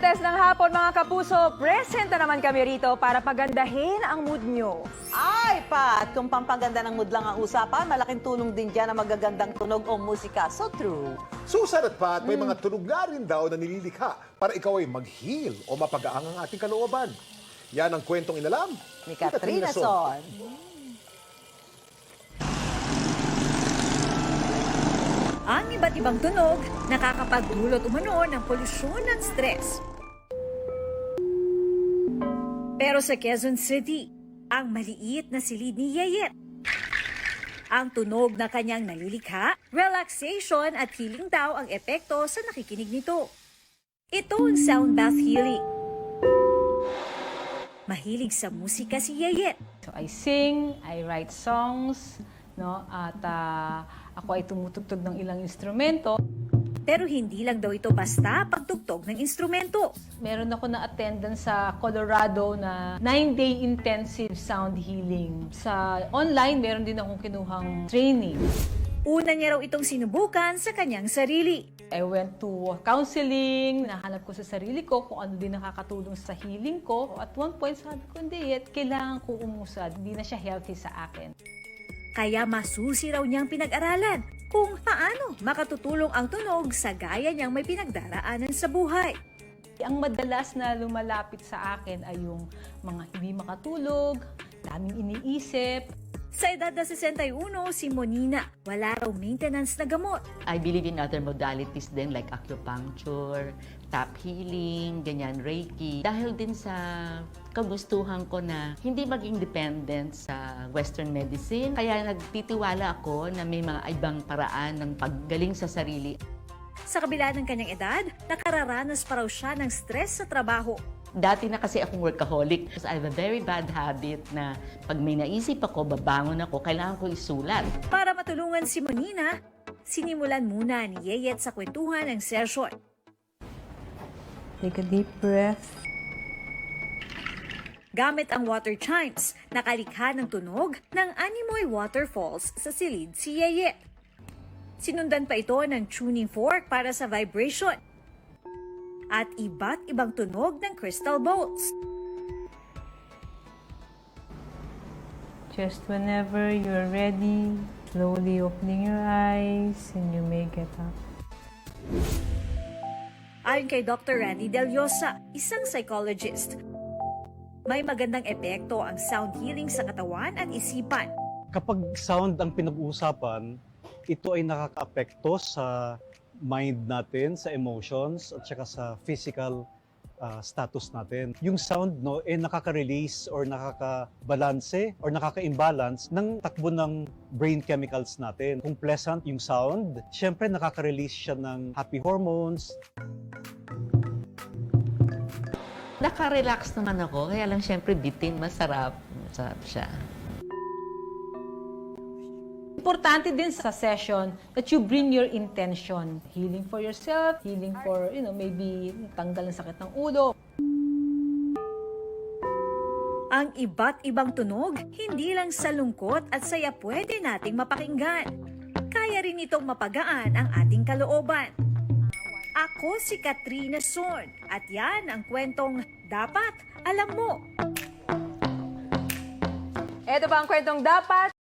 Martes ng hapon mga kapuso, present na naman kami rito para pagandahin ang mood nyo. Ay, Pat, kung pampaganda ng mood lang ang usapan, malaking tulong din dyan ang magagandang tunog o musika. So true. Susan at Pat, may mga tunog nga rin daw na nililikha para ikaw ay mag-heal o mapagaang ang ating kalooban. Yan ang kwentong inalam Ni Katrina Son. Ang iba't ibang tunog nakakapagdulot umano ng polusyon at stress. Pero sa Quezon City, ang maliit na silid ni Yeyet. Ang tunog na kanyang nalilikha, relaxation at healing daw ang epekto sa nakikinig nito. Ito ang sound bath healing. Mahilig sa musika si Yeyet. So I sing, I write songs, no? At ako ay tumutugtog ng ilang instrumento. Pero hindi lang daw ito basta pagtugtog ng instrumento. Meron ako na attendance sa Colorado na 9-day intensive sound healing. Sa online, meron din akong kinuhang training. Una niya raw itong sinubukan sa kanyang sarili. I went to counseling, nahanap ko sa sarili ko kung ano din nakakatulong sa healing ko. At one point, sabi ko, hindi, kailangan ko umusad. Hindi na siya healthy sa akin. Kaya masusi raw niyang pinag-aralan kung paano makatutulong ang tunog sa gaya niyang may pinagdaraanan sa buhay. Ang madalas na lumalapit sa akin ay yung mga hindi makatulog, daming iniisip. Sa edad na 61, si Monina, wala raw maintenance na gamot. I believe in other modalities din like acupuncture, tap healing, ganyan, Reiki. Dahil din sa kagustuhan ko na hindi maging dependent sa Western medicine. Kaya nagtitiwala ako na may mga ibang paraan ng paggaling sa sarili. Sa kabila ng kanyang edad, nakararanas pa raw siya ng stress sa trabaho. Dati na kasi akong workaholic. I have a very bad habit na pag may naisip ako, babangon ako, kailangan ko isulat. Para matulungan si Monina, sinimulan muna ni Yeyet sa kwentuhan ng session. Take a deep breath. Gamit ang water chimes, nakalikha ng tunog ng Animoy Waterfalls sa silid si Yeyet. Sinundan pa ito ng tuning fork para sa vibration at iba't ibang tunog ng crystal bowls. Just whenever you're ready, slowly opening your eyes and you may get up. Ayon kay Dr. Randy Del Llosa, isang psychologist, may magandang epekto ang sound healing sa katawan at isipan. Kapag sound ang pinag-uusapan, ito ay nakaka-apekto sa mind natin, sa emotions, at saka sa physical status natin. Yung sound nakaka-release or nakaka-balanse or nakaka-imbalance ng takbo ng brain chemicals natin. Kung pleasant yung sound, syempre nakaka-release siya ng happy hormones. Naka-relax naman ako, kaya lang syempre bitin, masarap. Masarap siya. Importante din sa session that you bring your intention. Healing for yourself, healing for, maybe tanggal ng sakit ng ulo. Ang iba't ibang tunog, hindi lang sa lungkot at saya pwede nating mapakinggan. Kaya rin itong mapagaan ang ating kalooban. Ako si Katrina Son at yan ang kwentong dapat alam mo. Ito ba ang kwentong dapat